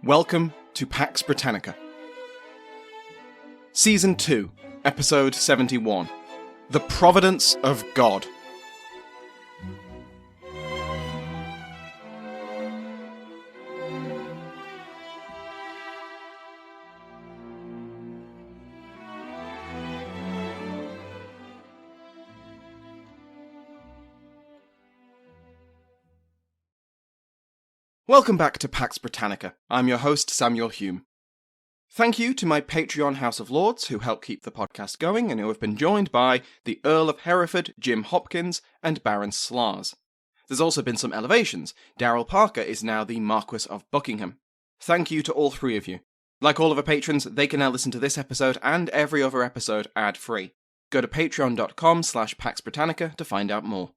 Welcome to Pax Britannica. Season 2, Episode 71, The Providence of God. Welcome back to Pax Britannica. I'm your host, Samuel Hume. Thank you to my Patreon House of Lords who help keep the podcast going and who have been joined by the Earl of Hereford, Jim Hopkins, and Baron Slars. There's also been some elevations. Daryl Parker is now the Marquess of Buckingham. Thank you to all three of you. Like all of our patrons, they can now listen to this episode and every other episode ad-free. Go to patreon.com/Pax Britannica to find out more.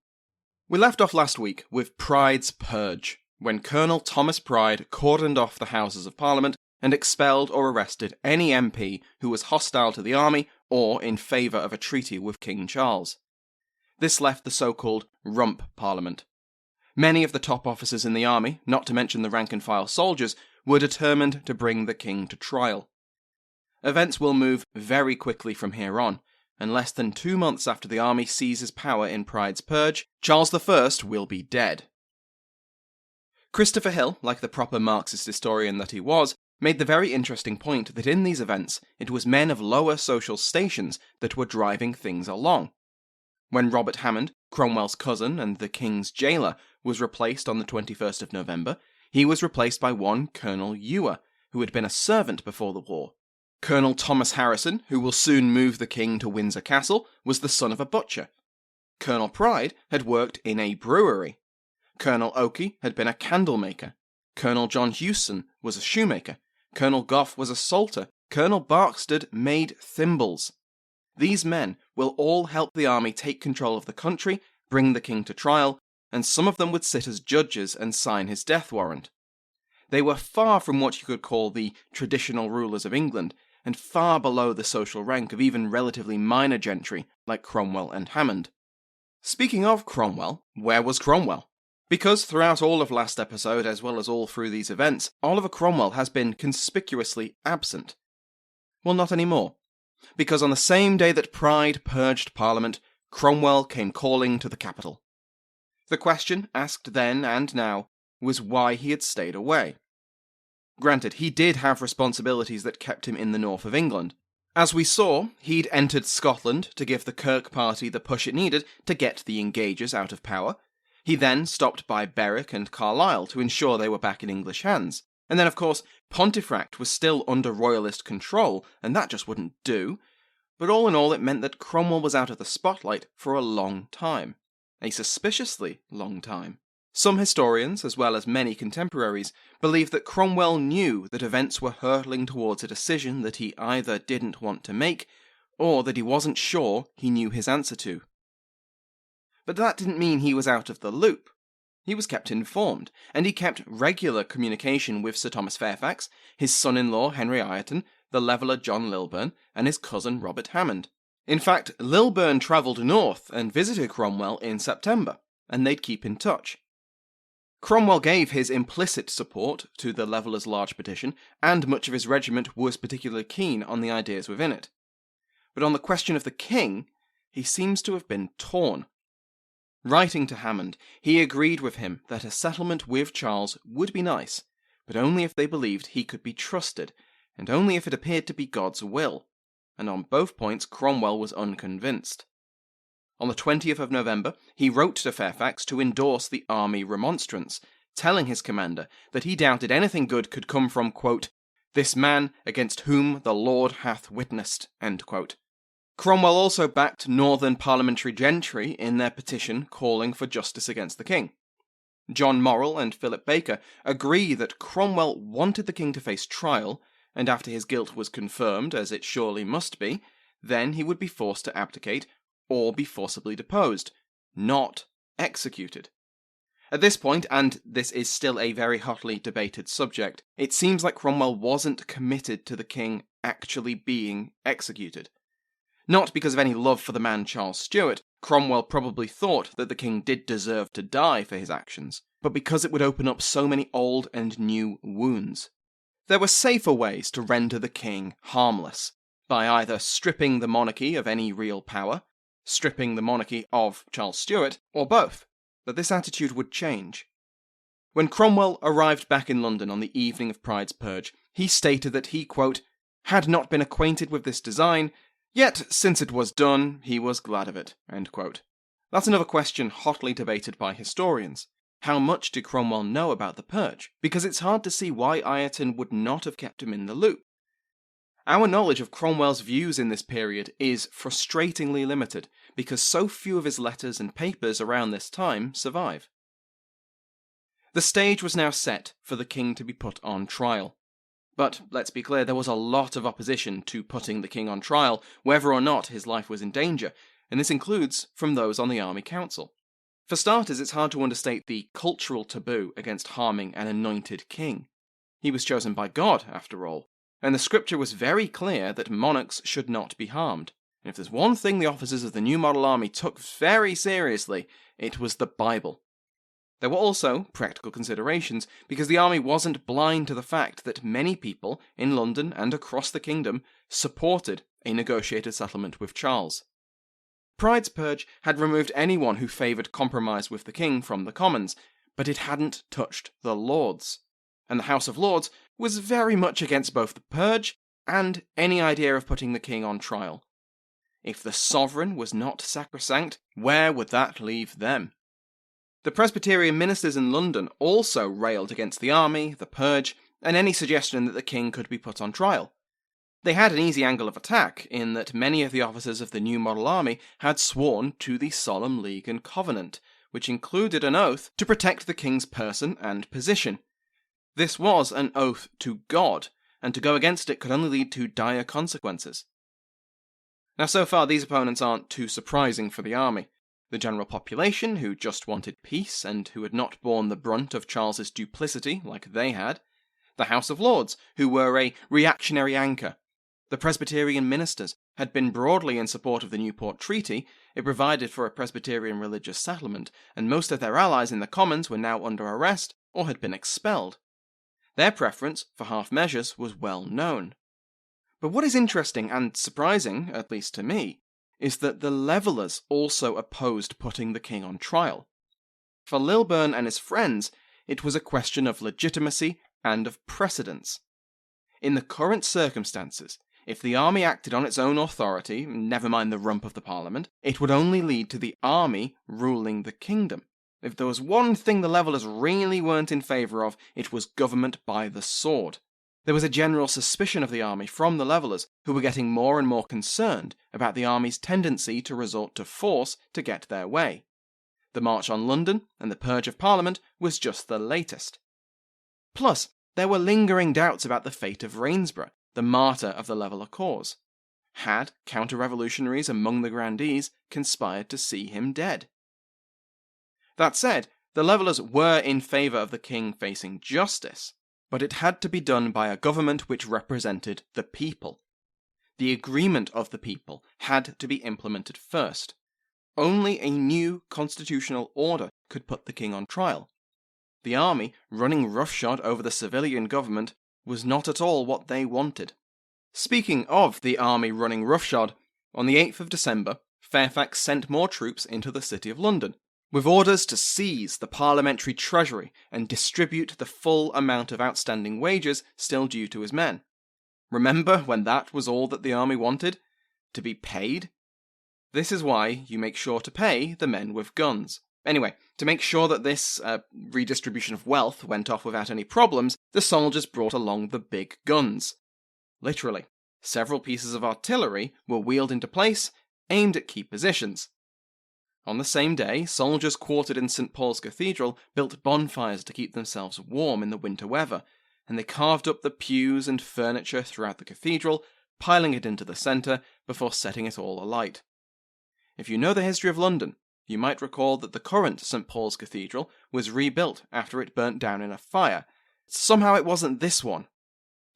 We left off last week with Pride's Purge, when Colonel Thomas Pride cordoned off the Houses of Parliament and expelled or arrested any MP who was hostile to the army or in favour of a treaty with King Charles. This left the so-called Rump Parliament. Many of the top officers in the army, not to mention the rank-and-file soldiers, were determined to bring the king to trial. Events will move very quickly from here on, and less than 2 months after the army seizes power in Pride's Purge, Charles I will be dead. Christopher Hill, like the proper Marxist historian that he was, made the very interesting point that in these events it was men of lower social stations that were driving things along. When Robert Hammond, Cromwell's cousin and the king's jailer, was replaced on the 21st of November, he was replaced by one Colonel Ewer, who had been a servant before the war. Colonel Thomas Harrison, who will soon move the king to Windsor Castle, was the son of a butcher. Colonel Pride had worked in a brewery. Colonel Oakey had been a candle maker. Colonel John Hewson was a shoemaker. Colonel Gough was a salter. Colonel Barkstead made thimbles. These men will all help the army take control of the country, bring the king to trial, and some of them would sit as judges and sign his death warrant. They were far from what you could call the traditional rulers of England, and far below the social rank of even relatively minor gentry like Cromwell and Hammond. Speaking of Cromwell, where was Cromwell? Because throughout all of last episode, as well as all through these events, Oliver Cromwell has been conspicuously absent. Well, not anymore. Because on the same day that Pride purged Parliament, Cromwell came calling to the capital. The question, asked then and now, was why he had stayed away. Granted, he did have responsibilities that kept him in the north of England. As we saw, he'd entered Scotland to give the Kirk party the push it needed to get the Engagers out of power. He then stopped by Berwick and Carlisle to ensure they were back in English hands. And then, of course, Pontefract was still under royalist control, and that just wouldn't do. But all in all, it meant that Cromwell was out of the spotlight for a long time. A suspiciously long time. Some historians, as well as many contemporaries, believe that Cromwell knew that events were hurtling towards a decision that he either didn't want to make, or that he wasn't sure he knew his answer to. But that didn't mean he was out of the loop. He was kept informed, and he kept regular communication with Sir Thomas Fairfax, his son-in-law Henry Ireton, the leveller John Lilburne, and his cousin Robert Hammond. In fact, Lilburne travelled north and visited Cromwell in September, and they'd keep in touch. Cromwell gave his implicit support to the Levellers' large petition, and much of his regiment was particularly keen on the ideas within it. But on the question of the king, he seems to have been torn. Writing to Hammond, he agreed with him that a settlement with Charles would be nice, but only if they believed he could be trusted, and only if it appeared to be God's will, and on both points Cromwell was unconvinced. On the 20th of November, he wrote to Fairfax to endorse the army remonstrance, telling his commander that he doubted anything good could come from, quote, "this man against whom the Lord hath witnessed," end quote. Cromwell also backed northern parliamentary gentry in their petition calling for justice against the king. John Morrell and Philip Baker agree that Cromwell wanted the king to face trial, and after his guilt was confirmed, as it surely must be, then he would be forced to abdicate or be forcibly deposed, not executed. At this point, and this is still a very hotly debated subject, it seems like Cromwell wasn't committed to the king actually being executed. Not because of any love for the man Charles Stuart, Cromwell probably thought that the king did deserve to die for his actions, but because it would open up so many old and new wounds. There were safer ways to render the king harmless, by either stripping the monarchy of any real power, stripping the monarchy of Charles Stuart, or both. But this attitude would change. When Cromwell arrived back in London on the evening of Pride's Purge, he stated that he, quote, had not been acquainted with this design, yet since it was done, he was glad of it, end quote. That's another question hotly debated by historians. How much did Cromwell know about the purge? Because it's hard to see why Ireton would not have kept him in the loop. Our knowledge of Cromwell's views in this period is frustratingly limited, because so few of his letters and papers around this time survive. The stage was now set for the king to be put on trial. But let's be clear, there was a lot of opposition to putting the king on trial, whether or not his life was in danger, and this includes from those on the Army Council. For starters, it's hard to understate the cultural taboo against harming an anointed king. He was chosen by God, after all, and the scripture was very clear that monarchs should not be harmed. And if there's one thing the officers of the New Model Army took very seriously, it was the Bible. There were also practical considerations, because the army wasn't blind to the fact that many people in London and across the kingdom supported a negotiated settlement with Charles. Pride's Purge had removed anyone who favoured compromise with the king from the Commons, but it hadn't touched the Lords. And the House of Lords was very much against both the Purge and any idea of putting the king on trial. If the sovereign was not sacrosanct, where would that leave them? The Presbyterian ministers in London also railed against the army, the purge, and any suggestion that the king could be put on trial. They had an easy angle of attack in that many of the officers of the New Model Army had sworn to the Solemn League and Covenant, which included an oath to protect the king's person and position. This was an oath to God, and to go against it could only lead to dire consequences. Now, so far, these opponents aren't too surprising for the army. The general population, who just wanted peace and who had not borne the brunt of Charles's duplicity like they had. The House of Lords, who were a reactionary anchor. The Presbyterian ministers had been broadly in support of the Newport Treaty. It provided for a Presbyterian religious settlement, and most of their allies in the Commons were now under arrest or had been expelled. Their preference for half measures was well known. But what is interesting and surprising, at least to me, is that the Levellers also opposed putting the king on trial. For Lilburne and his friends, it was a question of legitimacy and of precedence. In the current circumstances, if the army acted on its own authority, never mind the rump of the Parliament, it would only lead to the army ruling the kingdom. If there was one thing the Levellers really weren't in favour of, it was government by the sword. There was a general suspicion of the army from the Levellers, who were getting more and more concerned about the army's tendency to resort to force to get their way. The March on London and the Purge of Parliament was just the latest. Plus, there were lingering doubts about the fate of Rainsborough, the martyr of the Leveller cause. Had counter-revolutionaries among the grandees conspired to see him dead? That said, the Levellers were in favour of the king facing justice, but it had to be done by a government which represented the people. The agreement of the people had to be implemented first. Only a new constitutional order could put the king on trial. The army, running roughshod over the civilian government, was not at all what they wanted. Speaking of the army running roughshod, on the 8th of December, Fairfax sent more troops into the City of London, with orders to seize the parliamentary treasury and distribute the full amount of outstanding wages still due to his men. Remember when that was all that the army wanted? To be paid? This is why you make sure to pay the men with guns. Anyway, to make sure that this redistribution of wealth went off without any problems, the soldiers brought along the big guns. Literally, several pieces of artillery were wheeled into place, aimed at key positions. On the same day, soldiers quartered in St. Paul's Cathedral built bonfires to keep themselves warm in the winter weather, and they carved up the pews and furniture throughout the cathedral, piling it into the centre before setting it all alight. If you know the history of London, you might recall that the current St. Paul's Cathedral was rebuilt after it burnt down in a fire. Somehow it wasn't this one.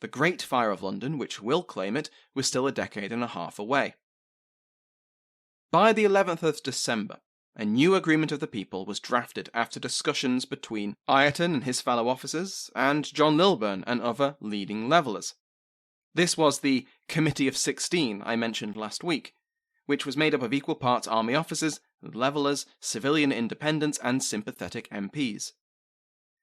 The Great Fire of London, which will claim it, was still a decade and a half away. By the 11th of December, a new agreement of the people was drafted after discussions between Ireton and his fellow officers, and John Lilburne and other leading levellers. This was the Committee of 16 I mentioned last week, which was made up of equal parts army officers, levellers, civilian independents, and sympathetic MPs.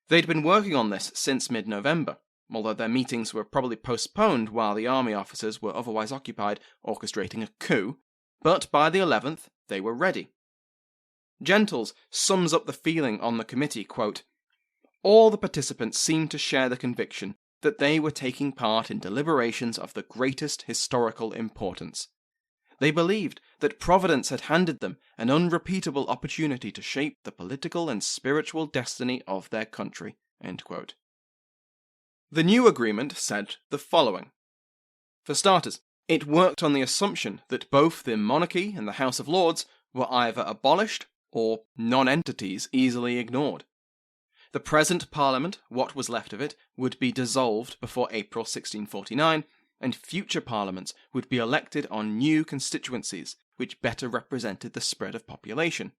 They'd been working on this since mid-November, although their meetings were probably postponed while the army officers were otherwise occupied orchestrating a coup, but by the 11th they were ready. Gentles sums up the feeling on the committee, quote, "All the participants seemed to share the conviction that they were taking part in deliberations of the greatest historical importance. They believed that Providence had handed them an unrepeatable opportunity to shape the political and spiritual destiny of their country." End quote. The new agreement said the following. For starters, it worked on the assumption that both the monarchy and the House of Lords were either abolished or non-entities easily ignored. The present Parliament, what was left of it, would be dissolved before April 1649, and future Parliaments would be elected on new constituencies which better represented the spread of population.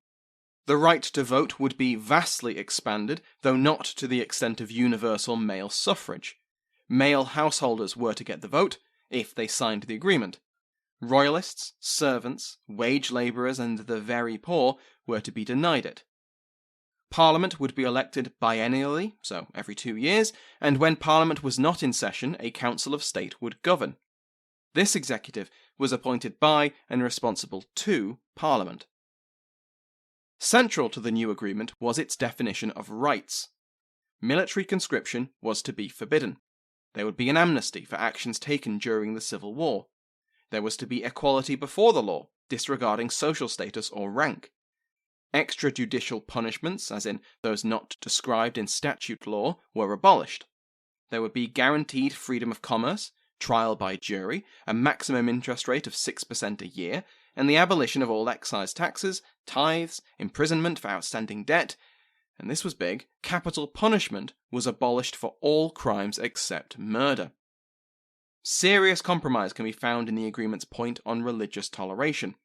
The right to vote would be vastly expanded, though not to the extent of universal male suffrage. Male householders were to get the vote, if they signed the agreement. Royalists, servants, wage labourers, and the very poor were to be denied it. Parliament would be elected biennially, so every 2 years, and when Parliament was not in session, a Council of State would govern. This executive was appointed by and responsible to Parliament. Central to the new agreement was its definition of rights. Military conscription was to be forbidden. There would be an amnesty for actions taken during the Civil War. There was to be equality before the law, disregarding social status or rank. Extrajudicial punishments, as in those not described in statute law, were abolished. There would be guaranteed freedom of commerce, trial by jury, a maximum interest rate of 6% a year, and the abolition of all excise taxes, tithes, imprisonment for outstanding debt, and this was big, capital punishment was abolished for all crimes except murder. Serious compromise can be found in the agreement's point on religious toleration.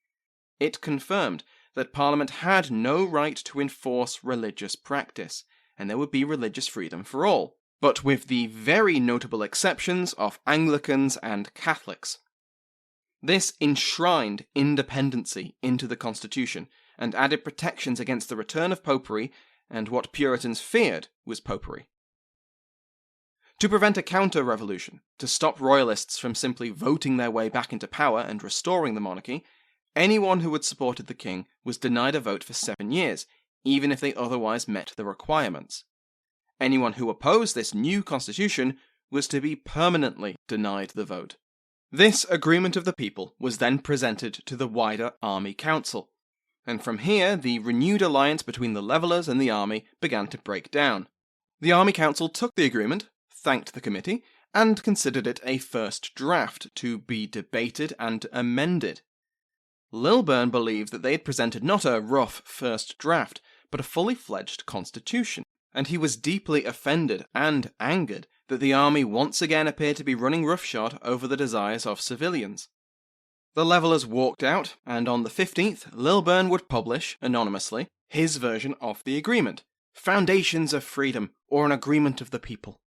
It confirmed that Parliament had no right to enforce religious practice, and there would be religious freedom for all, but with the very notable exceptions of Anglicans and Catholics. This enshrined independency into the Constitution, and added protections against the return of popery, and what Puritans feared was popery. To prevent a counter-revolution, to stop royalists from simply voting their way back into power and restoring the monarchy, anyone who had supported the king was denied a vote for 7 years, even if they otherwise met the requirements. Anyone who opposed this new constitution was to be permanently denied the vote. This agreement of the people was then presented to the wider Army Council, and from here the renewed alliance between the levellers and the army began to break down. The Army Council took the agreement, thanked the committee, and considered it a first draft to be debated and amended. Lilburne believed that they had presented not a rough first draft, but a fully fledged constitution, and he was deeply offended and angered that the army once again appeared to be running roughshod over the desires of civilians. The levellers walked out, and on the 15th, Lilburne would publish, anonymously, his version of the agreement, Foundations of Freedom, or an Agreement of the People,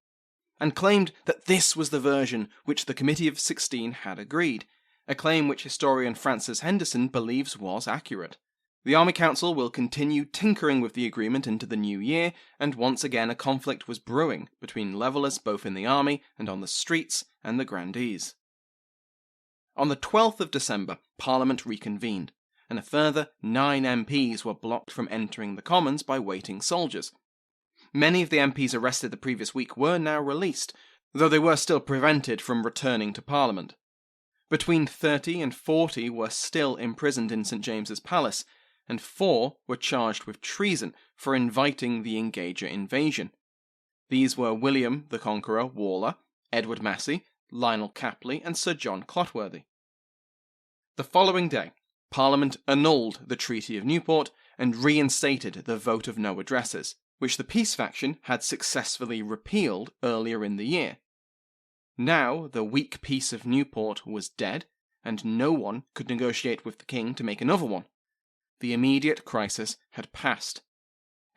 and claimed that this was the version which the Committee of 16 had agreed, a claim which historian Francis Henderson believes was accurate. The Army Council will continue tinkering with the agreement into the new year, and once again a conflict was brewing between levellers both in the army and on the streets and the grandees. On the 12th of December, Parliament reconvened, and a further 9 MPs were blocked from entering the Commons by waiting soldiers. Many of the MPs arrested the previous week were now released, though they were still prevented from returning to Parliament. Between 30 and 40 were still imprisoned in St James's Palace, and 4 were charged with treason for inviting the Engager invasion. These were William the Conqueror Waller, Edward Massey, Lionel Capley, and Sir John Clotworthy. The following day, Parliament annulled the Treaty of Newport and reinstated the Vote of No Addresses, which the peace faction had successfully repealed earlier in the year. Now the weak Peace of Newport was dead, and no one could negotiate with the king to make another one. the immediate crisis had passed.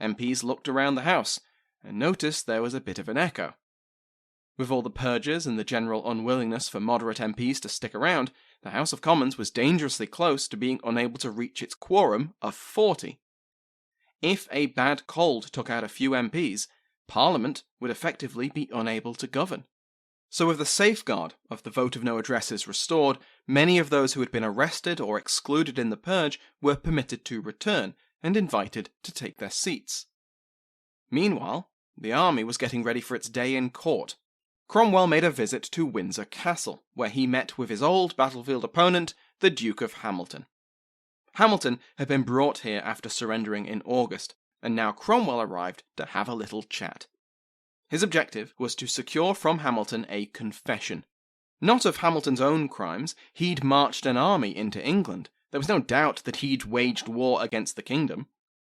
MPs looked around the House and noticed there was a bit of an echo. With all the purges and the general unwillingness for moderate MPs to stick around, the House of Commons was dangerously close to being unable to reach its quorum of 40. If a bad cold took out a few MPs, Parliament would effectively be unable to govern. So with the safeguard of the vote of no addresses restored, many of those who had been arrested or excluded in the purge were permitted to return and invited to take their seats. Meanwhile, the army was getting ready for its day in court. Cromwell made a visit to Windsor Castle, where he met with his old battlefield opponent, the Duke of Hamilton. Hamilton had been brought here after surrendering in August, and now Cromwell arrived to have a little chat. His objective was to secure from Hamilton a confession. Not of Hamilton's own crimes. He'd marched an army into England. There was no doubt that he'd waged war against the kingdom.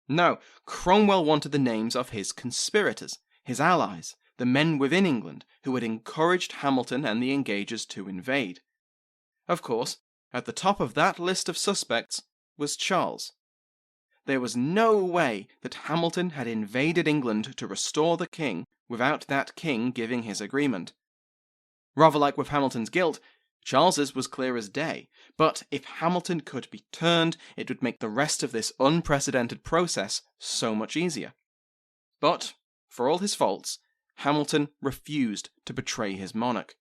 No, Cromwell wanted the names of his conspirators, his allies, the men within England who had encouraged Hamilton and the Engagers to invade. Of course, at the top of that list of suspects was Charles. There was no way that Hamilton had invaded England to restore the king without that king giving his agreement. Rather like with Hamilton's guilt, Charles's was clear as day, but if Hamilton could be turned, it would make the rest of this unprecedented process so much easier. But, for all his faults, Hamilton refused to betray his monarch.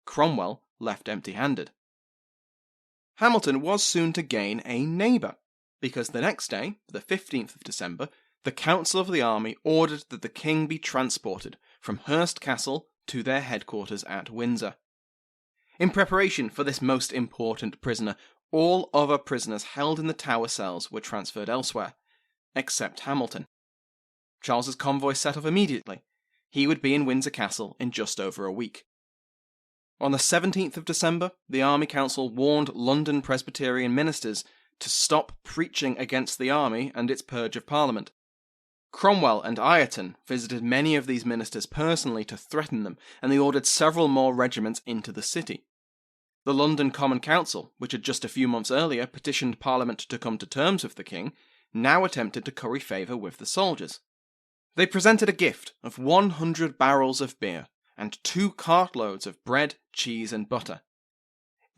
Cromwell left empty-handed. Hamilton was soon to gain a neighbour, because the next day, the 15th of December, the Council of the Army ordered that the king be transported from Hurst Castle to their headquarters at Windsor. In preparation for this most important prisoner, all other prisoners held in the Tower cells were transferred elsewhere, except Hamilton. Charles's convoy set off immediately. He would be in Windsor Castle in just over a week. On the 17th of December, the Army Council warned London Presbyterian ministers to stop preaching against the army and its purge of Parliament. Cromwell and Ireton visited many of these ministers personally to threaten them, and they ordered several more regiments into the city. The London Common Council, which had just a few months earlier petitioned Parliament to come to terms with the king, now attempted to curry favour with the soldiers. They presented a gift of 100 barrels of beer and 2 cartloads of bread, cheese and butter.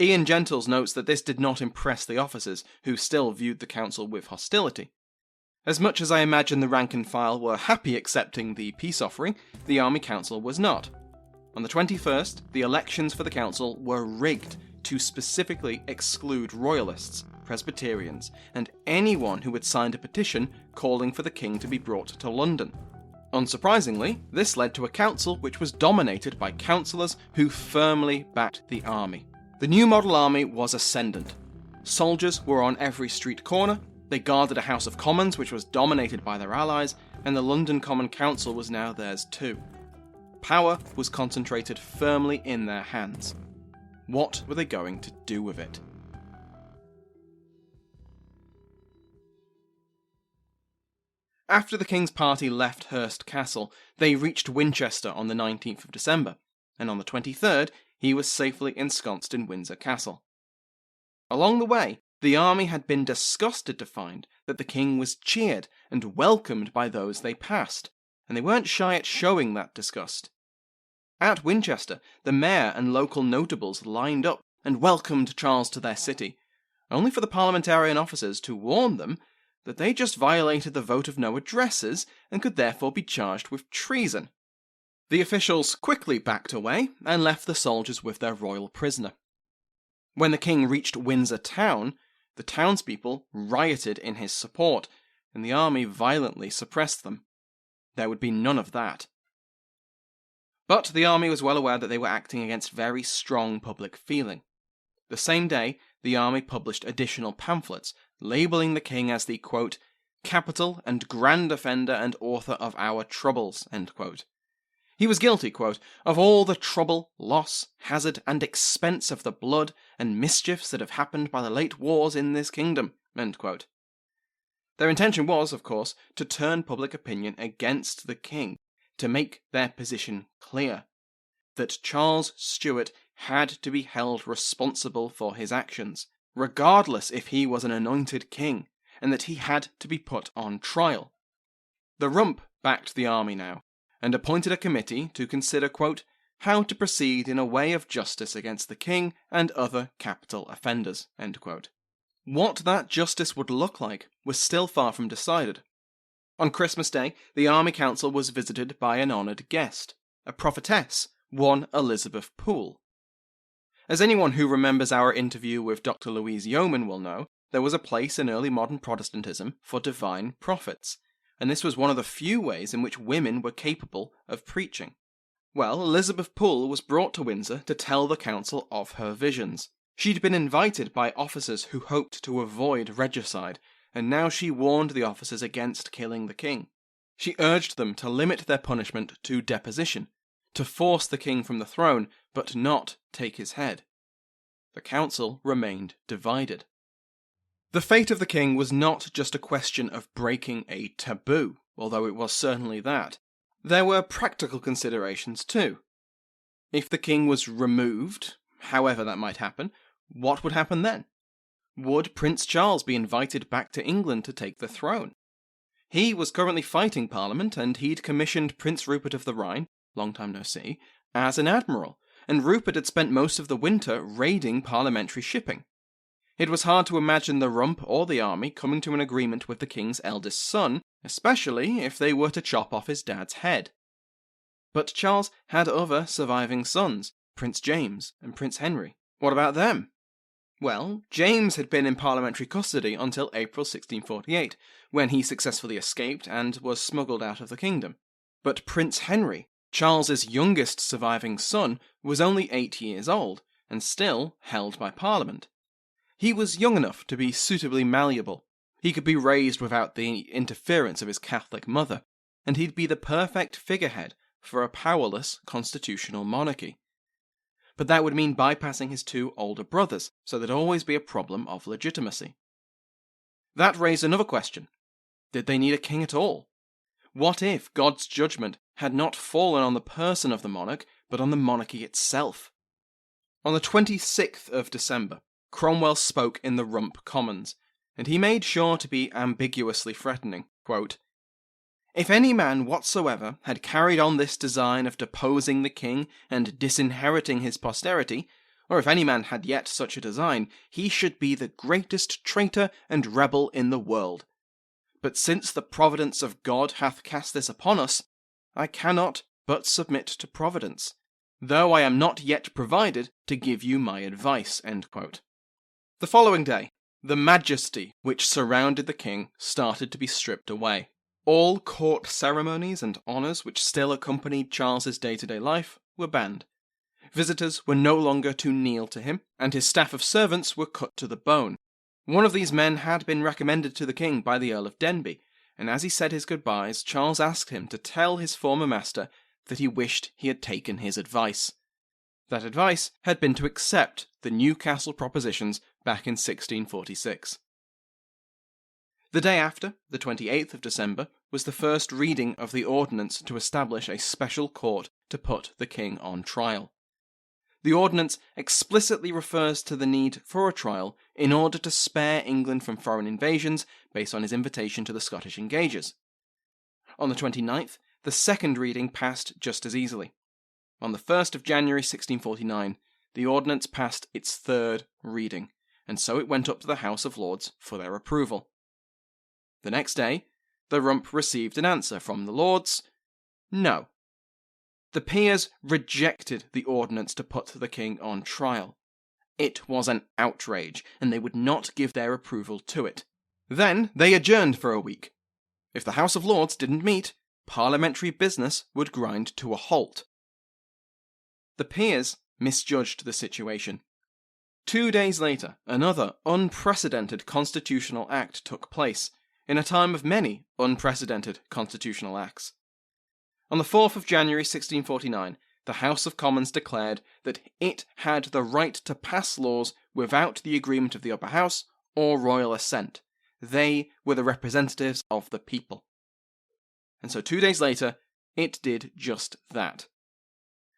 Ian Gentles notes that this did not impress the officers, who still viewed the council with hostility. As much as I imagine the rank and file were happy accepting the peace offering, the Army Council was not. On the 21st, the elections for the council were rigged to specifically exclude royalists, Presbyterians, and anyone who had signed a petition calling for the king to be brought to London. Unsurprisingly, this led to a council which was dominated by councillors who firmly backed the army. The new model army was ascendant. Soldiers were on every street corner, they guarded a House of Commons which was dominated by their allies, and the London Common Council was now theirs too. Power was concentrated firmly in their hands. What were they going to do with it? After the King's party left Hurst Castle, they reached Winchester on the 19th of December, and on the 23rd he was safely ensconced in Windsor Castle. Along the way, the army had been disgusted to find that the king was cheered and welcomed by those they passed, and they weren't shy at showing that disgust. At Winchester, the mayor and local notables lined up and welcomed Charles to their city, only for the parliamentarian officers to warn them that they just violated the vote of no addresses and could therefore be charged with treason. The officials quickly backed away and left the soldiers with their royal prisoner. When the king reached Windsor town, the townspeople rioted in his support, and the army violently suppressed them. There would be none of that. But the army was well aware that they were acting against very strong public feeling. The same day, the army published additional pamphlets, labelling the king as the, quote, capital and grand offender and author of our troubles, end quote. He was guilty, quote, of all the trouble, loss, hazard, and expense of the blood and mischiefs that have happened by the late wars in this kingdom, end quote. Their intention was, of course, to turn public opinion against the king, to make their position clear, that Charles Stuart had to be held responsible for his actions, regardless if he was an anointed king, and that he had to be put on trial. The Rump backed the army now, and appointed a committee to consider, quote, how to proceed in a way of justice against the king and other capital offenders, end quote. What that justice would look like was still far from decided. On Christmas Day, the Army Council was visited by an honoured guest, a prophetess, one Elizabeth Poole. As anyone who remembers our interview with Dr. Louise Yeoman will know, there was a place in early modern Protestantism for divine prophets, and this was one of the few ways in which women were capable of preaching. Well, Elizabeth Poole was brought to Windsor to tell the council of her visions. She'd been invited by officers who hoped to avoid regicide, and now she warned the officers against killing the king. She urged them to limit their punishment to deposition, to force the king from the throne, but not take his head. The council remained divided. The fate of the king was not just a question of breaking a taboo, although it was certainly that. There were practical considerations too. If the king was removed, however that might happen, what would happen then? Would Prince Charles be invited back to England to take the throne? He was currently fighting Parliament, and he'd commissioned Prince Rupert of the Rhine, long time no see, as an admiral, and Rupert had spent most of the winter raiding parliamentary shipping. It was hard to imagine the Rump or the army coming to an agreement with the king's eldest son, especially if they were to chop off his dad's head. But Charles had other surviving sons, Prince James and Prince Henry. What about them? Well, James had been in parliamentary custody until April 1648, when he successfully escaped and was smuggled out of the kingdom. But Prince Henry, Charles's youngest surviving son, was only 8 years old, and still held by Parliament. He was young enough to be suitably malleable. He could be raised without the interference of his Catholic mother, and he'd be the perfect figurehead for a powerless constitutional monarchy. But that would mean bypassing his 2 older brothers, so there'd always be a problem of legitimacy. That raised another question. Did they need a king at all? What if God's judgment had not fallen on the person of the monarch, but on the monarchy itself? On the 26th of December, Cromwell spoke in the Rump Commons, and he made sure to be ambiguously threatening, quote, if any man whatsoever had carried on this design of deposing the king and disinheriting his posterity, or if any man had yet such a design, he should be the greatest traitor and rebel in the world. But since the providence of God hath cast this upon us, I cannot but submit to providence, though I am not yet provided to give you my advice. End quote. The following day, the majesty which surrounded the king started to be stripped away. All court ceremonies and honours which still accompanied Charles's day-to-day life were banned. Visitors were no longer to kneel to him, and his staff of servants were cut to the bone. One of these men had been recommended to the king by the Earl of Denbigh, and as he said his goodbyes, Charles asked him to tell his former master that he wished he had taken his advice. That advice had been to accept the Newcastle propositions back in 1646. The day after, the 28th of December, was the first reading of the ordinance to establish a special court to put the king on trial. The ordinance explicitly refers to the need for a trial in order to spare England from foreign invasions based on his invitation to the Scottish Engagers. On the 29th, the second reading passed just as easily. On the 1st of January 1649, the ordinance passed its third reading, and so it went up to the House of Lords for their approval. The next day, the Rump received an answer from the Lords: no. The peers rejected the ordinance to put the king on trial. It was an outrage, and they would not give their approval to it. Then they adjourned for a week. If the House of Lords didn't meet, parliamentary business would grind to a halt. The peers misjudged the situation. 2 days later, another unprecedented constitutional act took place, in a time of many unprecedented constitutional acts. On the 4th of January 1649, the House of Commons declared that it had the right to pass laws without the agreement of the upper house or royal assent. They were the representatives of the people. And so 2 days later, it did just that.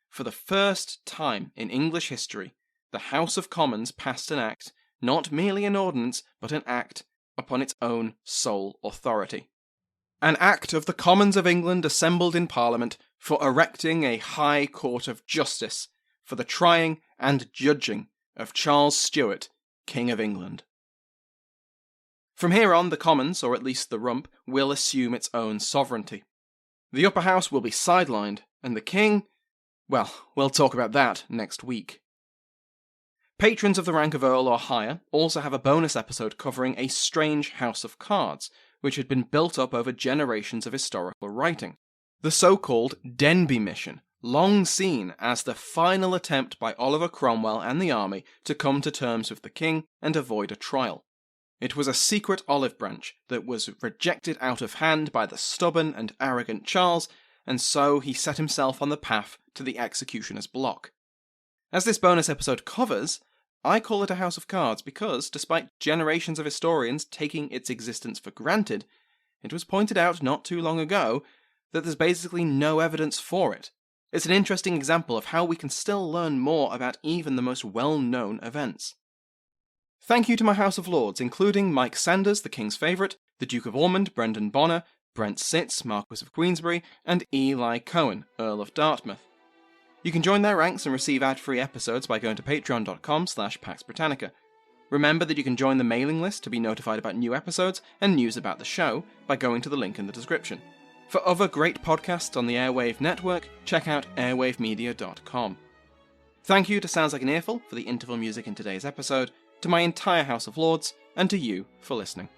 For the first time in English history, the House of Commons passed an act, not merely an ordinance, but an act, upon its own sole authority. An Act of the Commons of England assembled in Parliament for erecting a High Court of Justice for the trying and judging of Charles Stuart, King of England. From here on, the Commons, or at least the Rump, will assume its own sovereignty. The Upper House will be sidelined, and the King, well, we'll talk about that next week. Patrons of the rank of Earl or higher also have a bonus episode covering a strange house of cards, which had been built up over generations of historical writing. The so-called Denby Mission, long seen as the final attempt by Oliver Cromwell and the army to come to terms with the king and avoid a trial. It was a secret olive branch that was rejected out of hand by the stubborn and arrogant Charles, and so he set himself on the path to the executioner's block. As this bonus episode covers, I call it a house of cards because, despite generations of historians taking its existence for granted, it was pointed out not too long ago that there's basically no evidence for it. It's an interesting example of how we can still learn more about even the most well-known events. Thank you to my House of Lords, including Mike Sanders, the King's Favourite, the Duke of Ormond, Brendan Bonner, Brent Sitz, Marquis of Queensberry, and Eli Cohen, Earl of Dartmouth. You can join their ranks and receive ad-free episodes by going to patreon.com/Pax Britannica. Remember that you can join the mailing list to be notified about new episodes and news about the show by going to the link in the description. For other great podcasts on the Airwave Network, check out airwavemedia.com. Thank you to Sounds Like an Earful for the interval music in today's episode, to my entire House of Lords, and to you for listening.